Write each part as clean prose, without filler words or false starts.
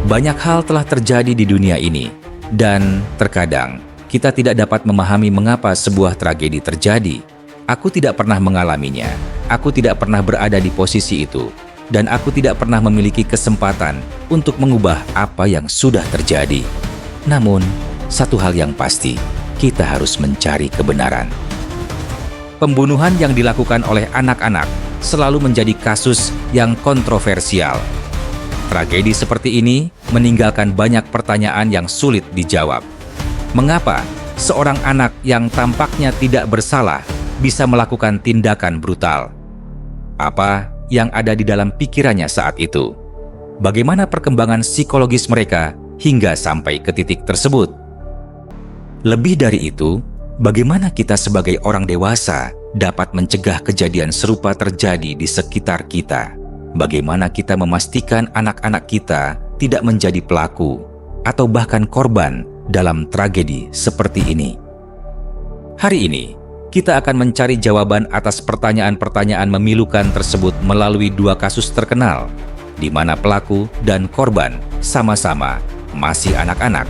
Banyak hal telah terjadi di dunia ini, dan terkadang kita tidak dapat memahami mengapa sebuah tragedi terjadi. Aku tidak pernah mengalaminya, aku tidak pernah berada di posisi itu, dan aku tidak pernah memiliki kesempatan untuk mengubah apa yang sudah terjadi. Namun, satu hal yang pasti, kita harus mencari kebenaran. Pembunuhan yang dilakukan oleh anak-anak selalu menjadi kasus yang kontroversial. Tragedi seperti ini meninggalkan banyak pertanyaan yang sulit dijawab. Mengapa seorang anak yang tampaknya tidak bersalah bisa melakukan tindakan brutal? Apa yang ada di dalam pikirannya saat itu? Bagaimana perkembangan psikologis mereka hingga sampai ke titik tersebut? Lebih dari itu, bagaimana kita sebagai orang dewasa dapat mencegah kejadian serupa terjadi di sekitar kita? Bagaimana kita memastikan anak-anak kita tidak menjadi pelaku atau bahkan korban dalam tragedi seperti ini? Hari ini, kita akan mencari jawaban atas pertanyaan-pertanyaan memilukan tersebut melalui dua kasus terkenal, di mana pelaku dan korban sama-sama masih anak-anak.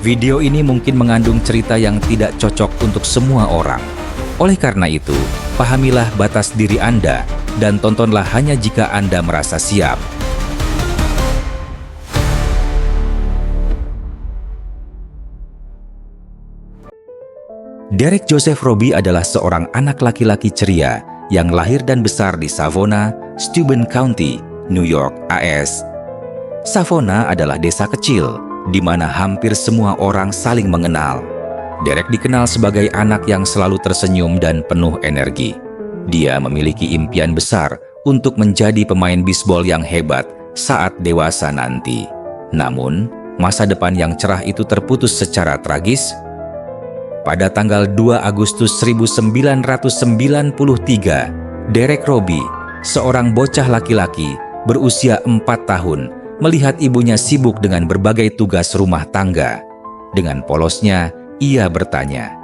Video ini mungkin mengandung cerita yang tidak cocok untuk semua orang. Oleh karena itu, pahamilah batas diri Anda dan tontonlah hanya jika Anda merasa siap. Derek Joseph Robbie adalah seorang anak laki-laki ceria yang lahir dan besar di Savona, Steuben County, New York, AS. Savona adalah desa kecil di mana hampir semua orang saling mengenal. Derek dikenal sebagai anak yang selalu tersenyum dan penuh energi. Dia memiliki impian besar untuk menjadi pemain bisbol yang hebat saat dewasa nanti. Namun, masa depan yang cerah itu terputus secara tragis. Pada tanggal 2 Agustus 1993, Derek Robbie, seorang bocah laki-laki berusia 4 tahun, melihat ibunya sibuk dengan berbagai tugas rumah tangga. Dengan polosnya, ia bertanya,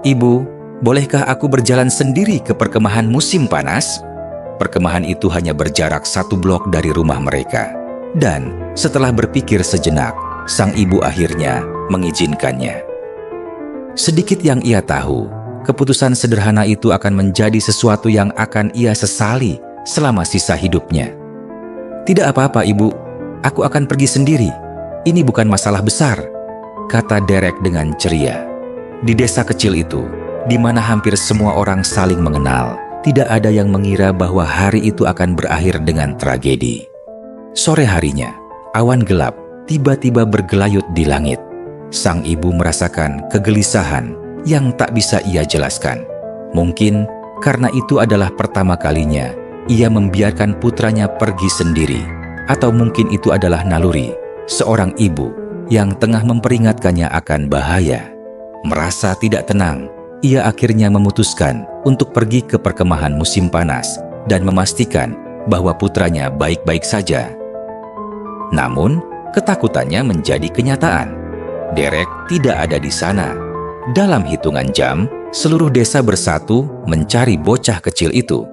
"Ibu, bolehkah aku berjalan sendiri ke perkemahan musim panas?" Perkemahan itu hanya berjarak 1 blok dari rumah mereka. Dan setelah berpikir sejenak, sang ibu akhirnya mengizinkannya. Sedikit yang ia tahu, keputusan sederhana itu akan menjadi sesuatu yang akan ia sesali selama sisa hidupnya. "Tidak apa-apa, Ibu. Aku akan pergi sendiri. Ini bukan masalah besar," kata Derek dengan ceria. Di desa kecil itu, di mana hampir semua orang saling mengenal, tidak ada yang mengira bahwa hari itu akan berakhir dengan tragedi. Sore harinya, awan gelap tiba-tiba bergelayut di langit. Sang ibu merasakan kegelisahan yang tak bisa ia jelaskan. Mungkin karena itu adalah pertama kalinya ia membiarkan putranya pergi sendiri. Atau mungkin itu adalah naluri seorang ibu yang tengah memperingatkannya akan bahaya. Merasa tidak tenang, ia akhirnya memutuskan untuk pergi ke perkemahan musim panas dan memastikan bahwa putranya baik-baik saja. Namun, ketakutannya menjadi kenyataan. Derek tidak ada di sana. Dalam hitungan jam, seluruh desa bersatu mencari bocah kecil itu.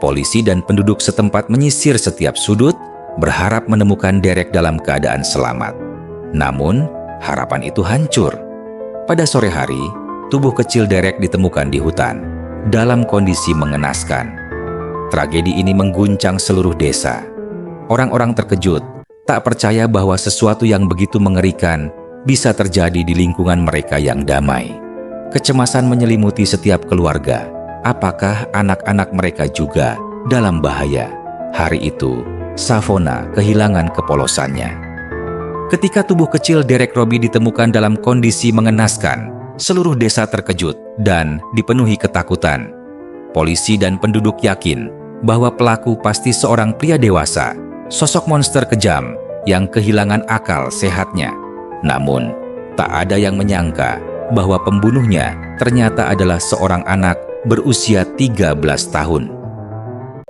Polisi dan penduduk setempat menyisir setiap sudut, berharap menemukan Derek dalam keadaan selamat. Namun, harapan itu hancur. Pada sore hari, tubuh kecil Derek ditemukan di hutan, dalam kondisi mengenaskan. Tragedi ini mengguncang seluruh desa. Orang-orang terkejut, tak percaya bahwa sesuatu yang begitu mengerikan bisa terjadi di lingkungan mereka yang damai. Kecemasan menyelimuti setiap keluarga. Apakah anak-anak mereka juga dalam bahaya? Hari itu, Savona kehilangan kepolosannya. Ketika tubuh kecil Derek Robbie ditemukan dalam kondisi mengenaskan, seluruh desa terkejut dan dipenuhi ketakutan. Polisi dan penduduk yakin bahwa pelaku pasti seorang pria dewasa, sosok monster kejam yang kehilangan akal sehatnya. Namun, tak ada yang menyangka bahwa pembunuhnya ternyata adalah seorang anak berusia 13 tahun.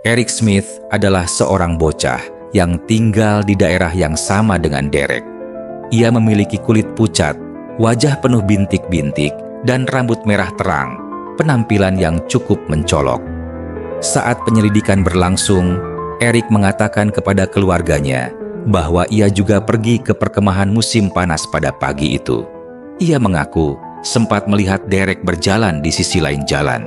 Eric Smith adalah seorang bocah yang tinggal di daerah yang sama dengan Derek. Ia memiliki kulit pucat, wajah penuh bintik-bintik, dan rambut merah terang, penampilan yang cukup mencolok. Saat penyelidikan berlangsung, Eric mengatakan kepada keluarganya bahwa ia juga pergi ke perkemahan musim panas pada pagi itu. Ia mengaku sempat melihat Derek berjalan di sisi lain jalan.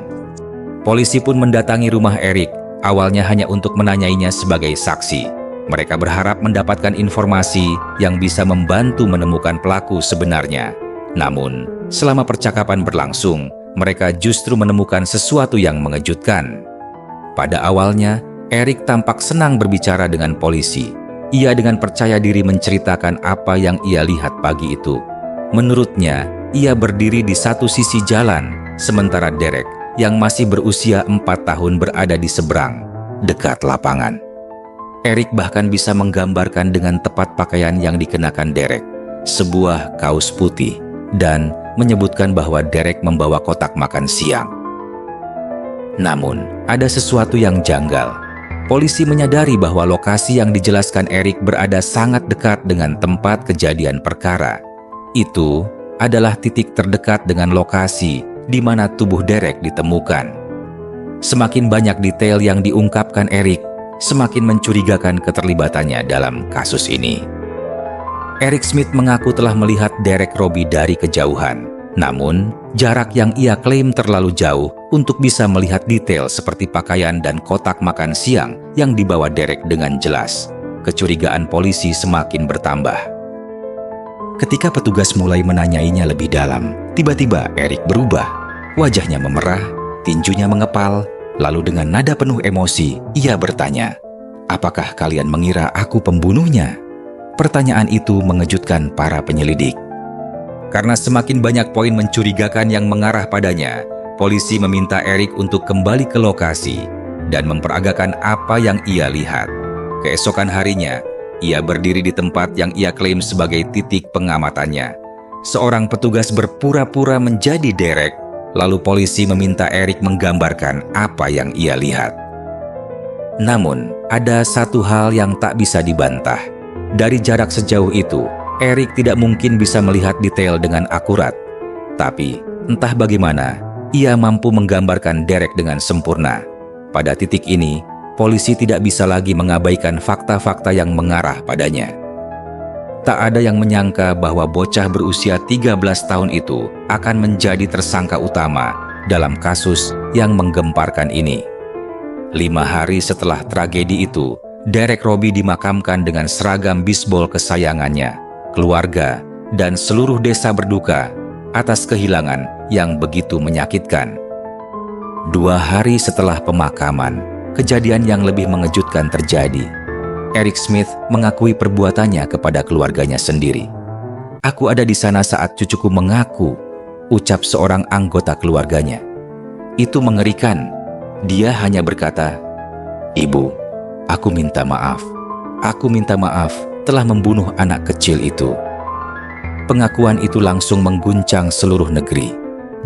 Polisi pun mendatangi rumah Eric, awalnya hanya untuk menanyainya sebagai saksi. Mereka berharap mendapatkan informasi yang bisa membantu menemukan pelaku sebenarnya. Namun, selama percakapan berlangsung, mereka justru menemukan sesuatu yang mengejutkan. Pada awalnya, Eric tampak senang berbicara dengan polisi. Ia dengan percaya diri menceritakan apa yang ia lihat pagi itu. Menurutnya, ia berdiri di satu sisi jalan, sementara Derek yang masih berusia 4 tahun berada di seberang, dekat lapangan. Eric bahkan bisa menggambarkan dengan tepat pakaian yang dikenakan Derek, sebuah kaos putih, dan menyebutkan bahwa Derek membawa kotak makan siang. Namun, ada sesuatu yang janggal. Polisi menyadari bahwa lokasi yang dijelaskan Eric berada sangat dekat dengan tempat kejadian perkara. Itu adalah titik terdekat dengan lokasi di mana tubuh Derek ditemukan. Semakin banyak detail yang diungkapkan Eric, semakin mencurigakan keterlibatannya dalam kasus ini. Eric Smith mengaku telah melihat Derek Robbie dari kejauhan. Namun, jarak yang ia klaim terlalu jauh untuk bisa melihat detail seperti pakaian dan kotak makan siang yang dibawa Derek dengan jelas. Kecurigaan polisi semakin bertambah. Ketika petugas mulai menanyainya lebih dalam, tiba-tiba Eric berubah. Wajahnya memerah, tinjunya mengepal, lalu dengan nada penuh emosi, ia bertanya, "Apakah kalian mengira aku pembunuhnya?" Pertanyaan itu mengejutkan para penyelidik. Karena semakin banyak poin mencurigakan yang mengarah padanya, polisi meminta Eric untuk kembali ke lokasi dan memperagakan apa yang ia lihat. Keesokan harinya, ia berdiri di tempat yang ia klaim sebagai titik pengamatannya. Seorang petugas berpura-pura menjadi Derek, lalu polisi meminta Eric menggambarkan apa yang ia lihat. Namun, ada satu hal yang tak bisa dibantah. Dari jarak sejauh itu, Eric tidak mungkin bisa melihat detail dengan akurat. Tapi, entah bagaimana, ia mampu menggambarkan Derek dengan sempurna. Pada titik ini, polisi tidak bisa lagi mengabaikan fakta-fakta yang mengarah padanya. Tak ada yang menyangka bahwa bocah berusia 13 tahun itu akan menjadi tersangka utama dalam kasus yang menggemparkan ini. 5 hari setelah tragedi itu, Derek Robbie dimakamkan dengan seragam bisbol kesayangannya. Keluarga dan seluruh desa berduka atas kehilangan yang begitu menyakitkan. 2 hari setelah pemakaman, kejadian yang lebih mengejutkan terjadi. Eric Smith mengakui perbuatannya kepada keluarganya sendiri. "Aku ada di sana saat cucuku mengaku," ucap seorang anggota keluarganya. Itu mengerikan. Dia hanya berkata, "Ibu, aku minta maaf. Aku minta maaf telah membunuh anak kecil itu." Pengakuan itu langsung mengguncang seluruh negeri.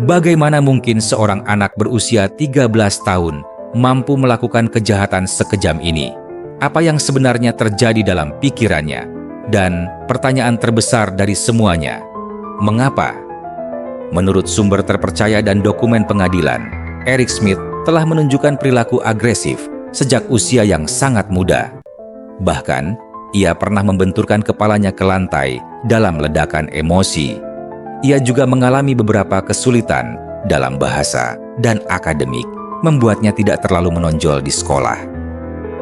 Bagaimana mungkin seorang anak berusia 13 tahun mampu melakukan kejahatan sekejam ini? Apa yang sebenarnya terjadi dalam pikirannya? Dan pertanyaan terbesar dari semuanya, mengapa? Menurut sumber terpercaya dan dokumen pengadilan, Eric Smith telah menunjukkan perilaku agresif sejak usia yang sangat muda. Bahkan, ia pernah membenturkan kepalanya ke lantai dalam ledakan emosi. Ia juga mengalami beberapa kesulitan dalam bahasa dan akademik, membuatnya tidak terlalu menonjol di sekolah.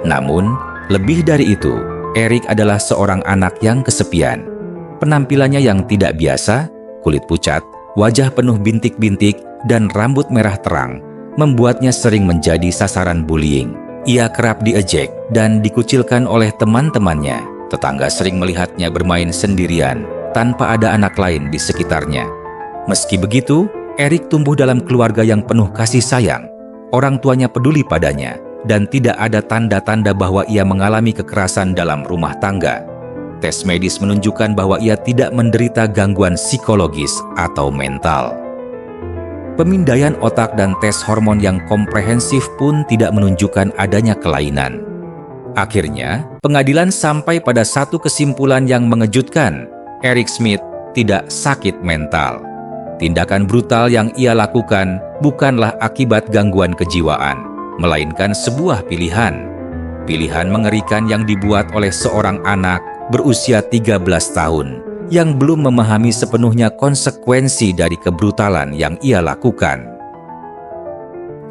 Namun, lebih dari itu, Eric adalah seorang anak yang kesepian. Penampilannya yang tidak biasa, kulit pucat, wajah penuh bintik-bintik, dan rambut merah terang, membuatnya sering menjadi sasaran bullying. Ia kerap diejek dan dikucilkan oleh teman-temannya. Tetangga sering melihatnya bermain sendirian tanpa ada anak lain di sekitarnya. Meski begitu, Eric tumbuh dalam keluarga yang penuh kasih sayang. Orang tuanya peduli padanya dan tidak ada tanda-tanda bahwa ia mengalami kekerasan dalam rumah tangga. Tes medis menunjukkan bahwa ia tidak menderita gangguan psikologis atau mental. Pemindaian otak dan tes hormon yang komprehensif pun tidak menunjukkan adanya kelainan. Akhirnya, pengadilan sampai pada satu kesimpulan yang mengejutkan. Eric Smith tidak sakit mental. Tindakan brutal yang ia lakukan bukanlah akibat gangguan kejiwaan, melainkan sebuah pilihan. Pilihan mengerikan yang dibuat oleh seorang anak berusia 13 tahun, yang belum memahami sepenuhnya konsekuensi dari kebrutalan yang ia lakukan.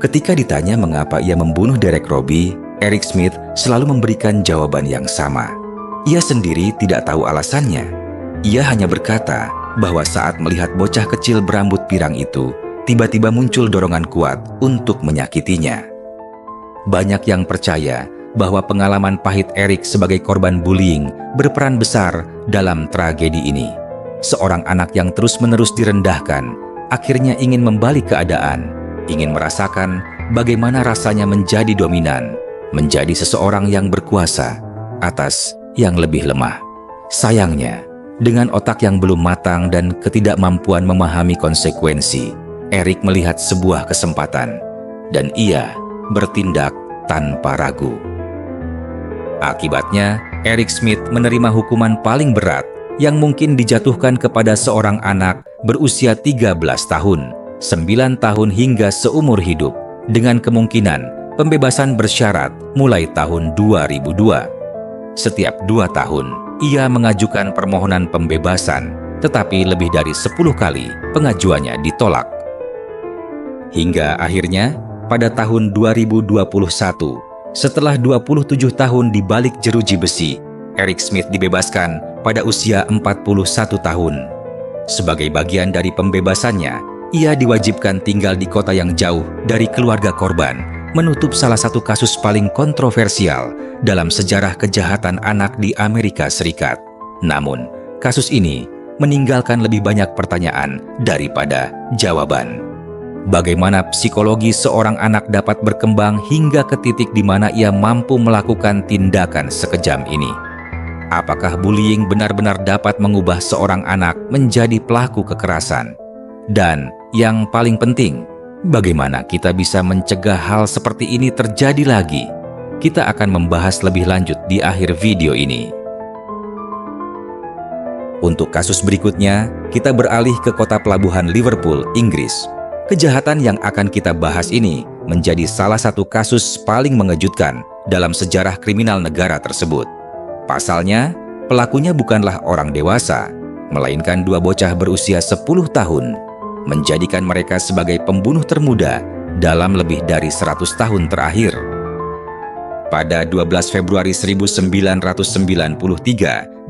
Ketika ditanya mengapa ia membunuh Derek Robbie, Eric Smith selalu memberikan jawaban yang sama. Ia sendiri tidak tahu alasannya. Ia hanya berkata bahwa saat melihat bocah kecil berambut pirang itu, tiba-tiba muncul dorongan kuat untuk menyakitinya. Banyak yang percaya bahwa pengalaman pahit Eric sebagai korban bullying berperan besar dalam tragedi ini. Seorang anak yang terus-menerus direndahkan akhirnya ingin membalik keadaan, ingin merasakan bagaimana rasanya menjadi dominan, menjadi seseorang yang berkuasa atas yang lebih lemah. Sayangnya, dengan otak yang belum matang dan ketidakmampuan memahami konsekuensi, Eric melihat sebuah kesempatan dan ia bertindak tanpa ragu. Akibatnya, Eric Smith menerima hukuman paling berat yang mungkin dijatuhkan kepada seorang anak berusia 13 tahun, 9 tahun hingga seumur hidup, dengan kemungkinan pembebasan bersyarat mulai tahun 2002. Setiap 2 tahun, ia mengajukan permohonan pembebasan, tetapi lebih dari 10 kali pengajuannya ditolak. Hingga akhirnya, pada tahun 2021, setelah 27 tahun di balik jeruji besi, Eric Smith dibebaskan pada usia 41 tahun. Sebagai bagian dari pembebasannya, ia diwajibkan tinggal di kota yang jauh dari keluarga korban, menutup salah satu kasus paling kontroversial dalam sejarah kejahatan anak di Amerika Serikat. Namun, kasus ini meninggalkan lebih banyak pertanyaan daripada jawaban. Bagaimana psikologi seorang anak dapat berkembang hingga ke titik di mana ia mampu melakukan tindakan sekejam ini? Apakah bullying benar-benar dapat mengubah seorang anak menjadi pelaku kekerasan? Dan yang paling penting, bagaimana kita bisa mencegah hal seperti ini terjadi lagi? Kita akan membahas lebih lanjut di akhir video ini. Untuk kasus berikutnya, kita beralih ke kota pelabuhan Liverpool, Inggris. Kejahatan yang akan kita bahas ini menjadi salah satu kasus paling mengejutkan dalam sejarah kriminal negara tersebut. Pasalnya, pelakunya bukanlah orang dewasa, melainkan 2 bocah berusia 10 tahun, menjadikan mereka sebagai pembunuh termuda dalam lebih dari 100 tahun terakhir. Pada 12 Februari 1993,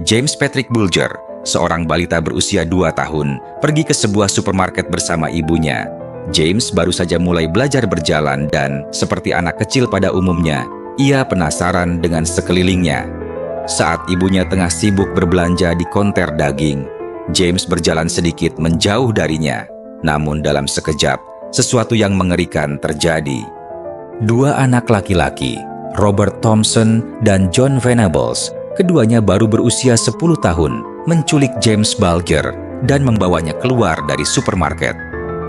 James Patrick Bulger, seorang balita berusia 2 tahun, pergi ke sebuah supermarket bersama ibunya. James baru saja mulai belajar berjalan dan, seperti anak kecil pada umumnya, ia penasaran dengan sekelilingnya. Saat ibunya tengah sibuk berbelanja di konter daging, James berjalan sedikit menjauh darinya. Namun dalam sekejap, sesuatu yang mengerikan terjadi. 2 anak laki-laki, Robert Thompson dan John Venables, keduanya baru berusia 10 tahun, menculik James Bulger dan membawanya keluar dari supermarket.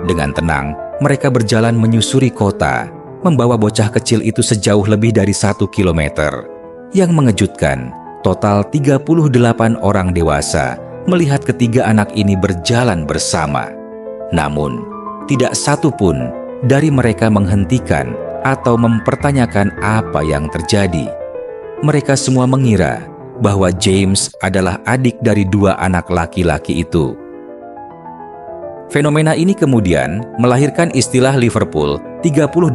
Dengan tenang, mereka berjalan menyusuri kota, membawa bocah kecil itu sejauh lebih dari 1 kilometer. Yang mengejutkan, total 38 orang dewasa melihat ketiga anak ini berjalan bersama. Namun, tidak satu pun dari mereka menghentikan atau mempertanyakan apa yang terjadi. Mereka semua mengira bahwa James adalah adik dari 2 anak laki-laki itu. Fenomena ini kemudian melahirkan istilah Liverpool 38,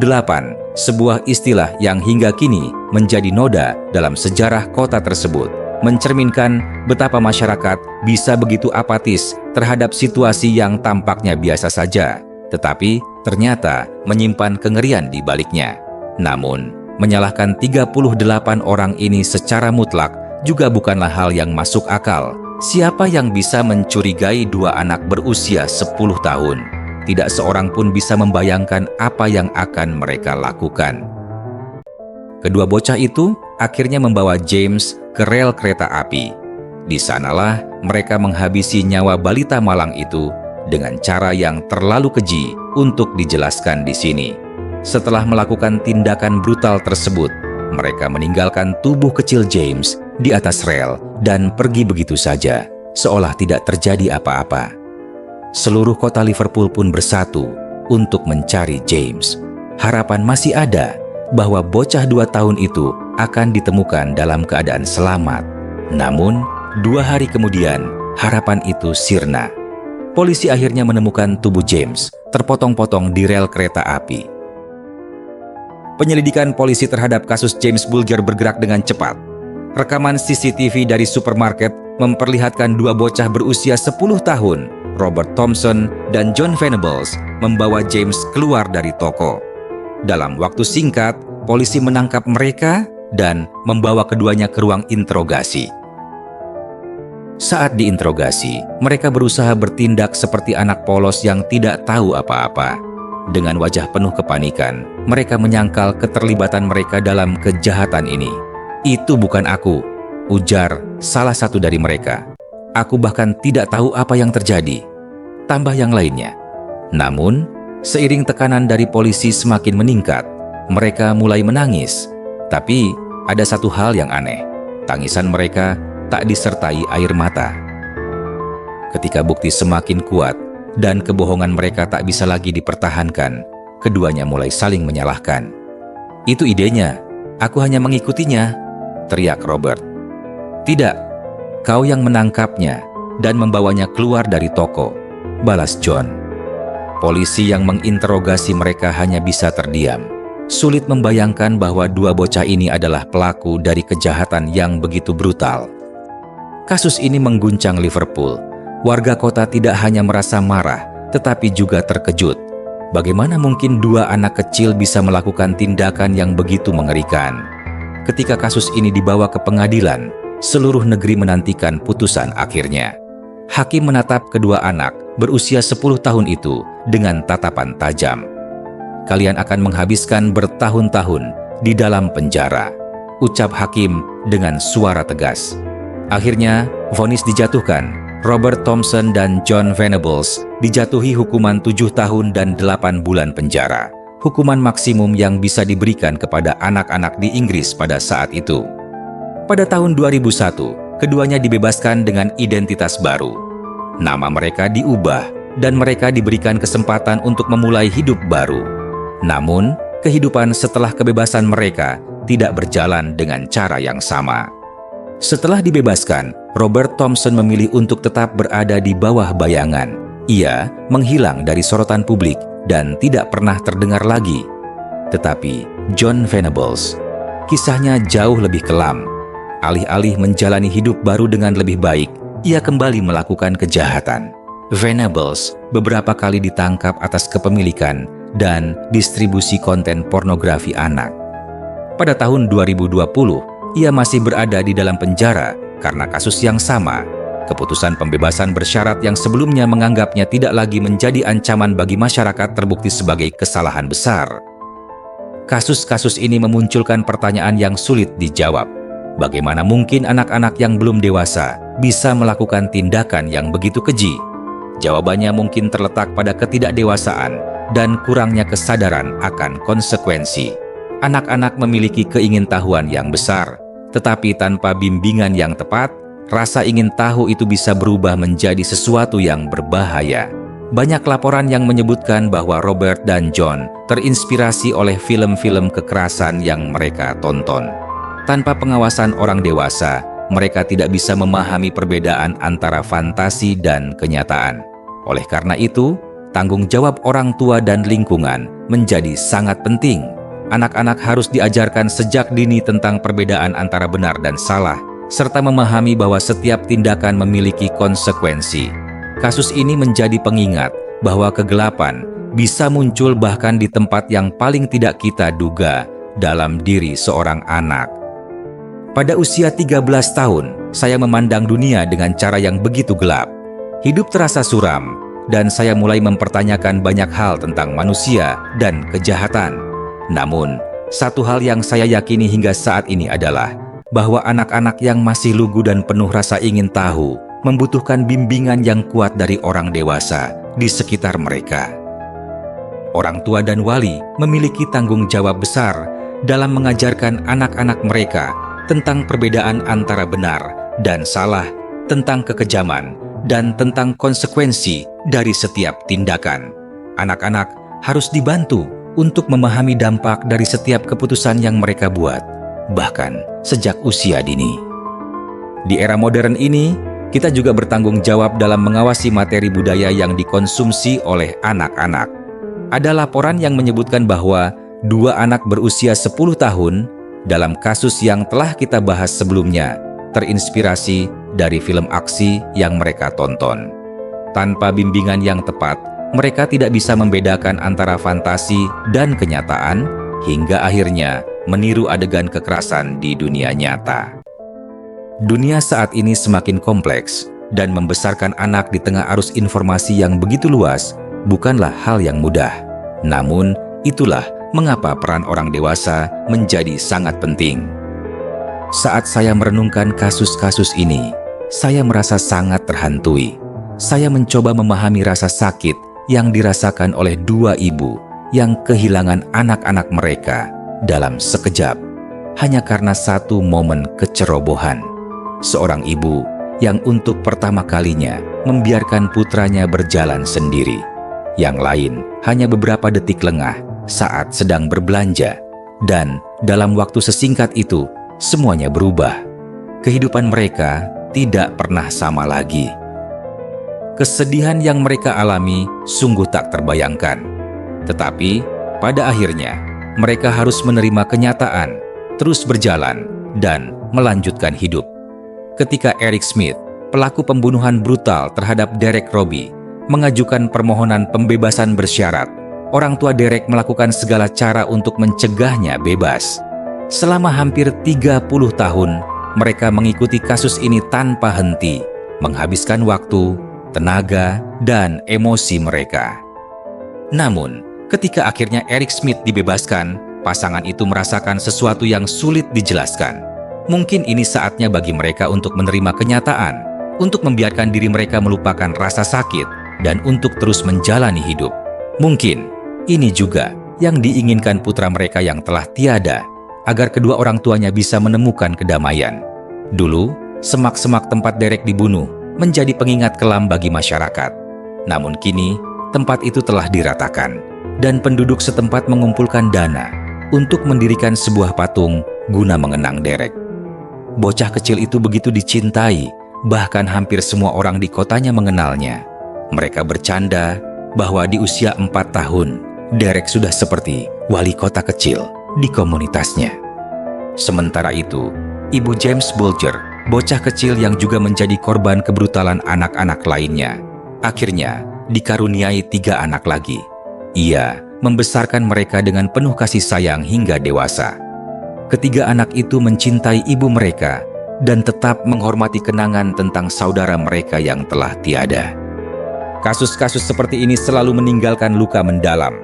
sebuah istilah yang hingga kini menjadi noda dalam sejarah kota tersebut, mencerminkan betapa masyarakat bisa begitu apatis terhadap situasi yang tampaknya biasa saja, tetapi ternyata menyimpan kengerian di baliknya. Namun, menyalahkan 38 orang ini secara mutlak juga bukanlah hal yang masuk akal. Siapa yang bisa mencurigai 2 anak berusia 10 tahun? Tidak seorang pun bisa membayangkan apa yang akan mereka lakukan. Kedua bocah itu akhirnya membawa James ke rel kereta api. Di sanalah mereka menghabisi nyawa balita malang itu dengan cara yang terlalu keji untuk dijelaskan di sini. Setelah melakukan tindakan brutal tersebut, mereka meninggalkan tubuh kecil James di atas rel dan pergi begitu saja, seolah tidak terjadi apa-apa. Seluruh kota Liverpool pun bersatu untuk mencari James. Harapan masih ada bahwa bocah 2 tahun itu akan ditemukan dalam keadaan selamat. Namun, 2 hari kemudian, harapan itu sirna. Polisi akhirnya menemukan tubuh James terpotong-potong di rel kereta api. Penyelidikan polisi terhadap kasus James Bulger bergerak dengan cepat. Rekaman CCTV dari supermarket memperlihatkan 2 bocah berusia 10 tahun, Robert Thompson dan John Venables, membawa James keluar dari toko. Dalam waktu singkat, polisi menangkap mereka dan membawa keduanya ke ruang interogasi. Saat diinterogasi, mereka berusaha bertindak seperti anak polos yang tidak tahu apa-apa. Dengan wajah penuh kepanikan, mereka menyangkal keterlibatan mereka dalam kejahatan ini. "Itu bukan aku," ujar salah satu dari mereka. "Aku bahkan tidak tahu apa yang terjadi," tambah yang lainnya. Namun, seiring tekanan dari polisi semakin meningkat, mereka mulai menangis. Tapi, ada satu hal yang aneh. Tangisan mereka tak disertai air mata. Ketika bukti semakin kuat dan kebohongan mereka tak bisa lagi dipertahankan, keduanya mulai saling menyalahkan. "Itu idenya, aku hanya mengikutinya," teriak Robert. "Tidak, kau yang menangkapnya dan membawanya keluar dari toko," balas John. Polisi yang menginterogasi mereka hanya bisa terdiam. Sulit membayangkan bahwa 2 bocah ini adalah pelaku dari kejahatan yang begitu brutal. Kasus ini mengguncang Liverpool. Warga kota tidak hanya merasa marah, tetapi juga terkejut. Bagaimana mungkin 2 anak kecil bisa melakukan tindakan yang begitu mengerikan? Ketika kasus ini dibawa ke pengadilan, seluruh negeri menantikan putusan akhirnya. Hakim menatap kedua anak berusia 10 tahun itu dengan tatapan tajam. "Kalian akan menghabiskan bertahun-tahun di dalam penjara," ucap hakim dengan suara tegas. Akhirnya, vonis dijatuhkan. Robert Thompson dan John Venables dijatuhi hukuman 7 tahun dan 8 bulan penjara. Hukuman maksimum yang bisa diberikan kepada anak-anak di Inggris pada saat itu. Pada tahun 2001, keduanya dibebaskan dengan identitas baru. Nama mereka diubah dan mereka diberikan kesempatan untuk memulai hidup baru. Namun, kehidupan setelah kebebasan mereka tidak berjalan dengan cara yang sama. Setelah dibebaskan, Robert Thompson memilih untuk tetap berada di bawah bayangan. Ia menghilang dari sorotan publik dan tidak pernah terdengar lagi. Tetapi John Venables, kisahnya jauh lebih kelam. Alih-alih menjalani hidup baru dengan lebih baik, ia kembali melakukan kejahatan. Venables beberapa kali ditangkap atas kepemilikan dan distribusi konten pornografi anak. Pada tahun 2020, ia masih berada di dalam penjara karena kasus yang sama. Keputusan pembebasan bersyarat yang sebelumnya menganggapnya tidak lagi menjadi ancaman bagi masyarakat terbukti sebagai kesalahan besar. Kasus-kasus ini memunculkan pertanyaan yang sulit dijawab. Bagaimana mungkin anak-anak yang belum dewasa bisa melakukan tindakan yang begitu keji? Jawabannya mungkin terletak pada ketidakdewasaan dan kurangnya kesadaran akan konsekuensi. Anak-anak memiliki keingintahuan yang besar, tetapi tanpa bimbingan yang tepat, rasa ingin tahu itu bisa berubah menjadi sesuatu yang berbahaya. Banyak laporan yang menyebutkan bahwa Robert dan John terinspirasi oleh film-film kekerasan yang mereka tonton. Tanpa pengawasan orang dewasa, mereka tidak bisa memahami perbedaan antara fantasi dan kenyataan. Oleh karena itu, tanggung jawab orang tua dan lingkungan menjadi sangat penting. Anak-anak harus diajarkan sejak dini tentang perbedaan antara benar dan salah, serta memahami bahwa setiap tindakan memiliki konsekuensi. Kasus ini menjadi pengingat bahwa kegelapan bisa muncul bahkan di tempat yang paling tidak kita duga dalam diri seorang anak. Pada usia 13 tahun, saya memandang dunia dengan cara yang begitu gelap. Hidup terasa suram, dan saya mulai mempertanyakan banyak hal tentang manusia dan kejahatan. Namun, satu hal yang saya yakini hingga saat ini adalah bahwa anak-anak yang masih lugu dan penuh rasa ingin tahu membutuhkan bimbingan yang kuat dari orang dewasa di sekitar mereka. Orang tua dan wali memiliki tanggung jawab besar dalam mengajarkan anak-anak mereka tentang perbedaan antara benar dan salah, tentang kekejaman, dan tentang konsekuensi dari setiap tindakan. Anak-anak harus dibantu untuk memahami dampak dari setiap keputusan yang mereka buat, bahkan sejak usia dini. Di era modern ini, kita juga bertanggung jawab dalam mengawasi materi budaya yang dikonsumsi oleh anak-anak. Ada laporan yang menyebutkan bahwa 2 anak berusia 10 tahun dalam kasus yang telah kita bahas sebelumnya terinspirasi dari film aksi yang mereka tonton. Tanpa bimbingan yang tepat, mereka tidak bisa membedakan antara fantasi dan kenyataan hingga akhirnya meniru adegan kekerasan di dunia nyata. Dunia saat ini semakin kompleks dan membesarkan anak di tengah arus informasi yang begitu luas bukanlah hal yang mudah. Namun, itulah mengapa peran orang dewasa menjadi sangat penting. Saat saya merenungkan kasus-kasus ini, saya merasa sangat terhantui. Saya mencoba memahami rasa sakit yang dirasakan oleh 2 ibu yang kehilangan anak-anak mereka dalam sekejap, hanya karena satu momen kecerobohan. Seorang ibu yang untuk pertama kalinya membiarkan putranya berjalan sendiri. Yang lain hanya beberapa detik lengah saat sedang berbelanja. Dan dalam waktu sesingkat itu, semuanya berubah. Kehidupan mereka tidak pernah sama lagi. Kesedihan yang mereka alami sungguh tak terbayangkan. Tetapi pada akhirnya mereka harus menerima kenyataan, terus berjalan, dan melanjutkan hidup. Ketika Eric Smith, pelaku pembunuhan brutal terhadap Derek Robbie, mengajukan permohonan pembebasan bersyarat, orang tua Derek melakukan segala cara untuk mencegahnya bebas. Selama hampir 30 tahun, mereka mengikuti kasus ini tanpa henti, menghabiskan waktu, tenaga, dan emosi mereka. Namun, ketika akhirnya Eric Smith dibebaskan, pasangan itu merasakan sesuatu yang sulit dijelaskan. Mungkin ini saatnya bagi mereka untuk menerima kenyataan, untuk membiarkan diri mereka melupakan rasa sakit, dan untuk terus menjalani hidup. Mungkin ini juga yang diinginkan putra mereka yang telah tiada, agar kedua orang tuanya bisa menemukan kedamaian. Dulu, semak-semak tempat Derek dibunuh menjadi pengingat kelam bagi masyarakat. Namun kini, tempat itu telah diratakan, dan penduduk setempat mengumpulkan dana untuk mendirikan sebuah patung guna mengenang Derek. Bocah kecil itu begitu dicintai, bahkan hampir semua orang di kotanya mengenalnya. Mereka bercanda bahwa di usia 4 tahun, Derek sudah seperti wali kota kecil di komunitasnya. Sementara itu, Ibu James Bulger, bocah kecil yang juga menjadi korban kebrutalan anak-anak lainnya, akhirnya dikaruniai 3 anak lagi. Ia membesarkan mereka dengan penuh kasih sayang hingga dewasa. Ketiga anak itu mencintai ibu mereka dan tetap menghormati kenangan tentang saudara mereka yang telah tiada. Kasus-kasus seperti ini selalu meninggalkan luka mendalam,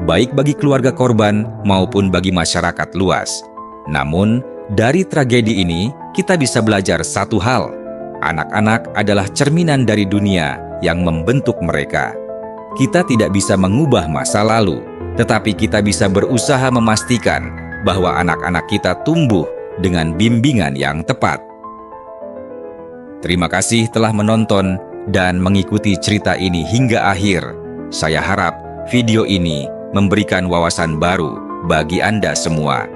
baik bagi keluarga korban maupun bagi masyarakat luas. Namun, dari tragedi ini, kita bisa belajar satu hal. Anak-anak adalah cerminan dari dunia yang membentuk mereka. Kita tidak bisa mengubah masa lalu, tetapi kita bisa berusaha memastikan bahwa anak-anak kita tumbuh dengan bimbingan yang tepat. Terima kasih telah menonton dan mengikuti cerita ini hingga akhir. Saya harap video ini memberikan wawasan baru bagi Anda semua.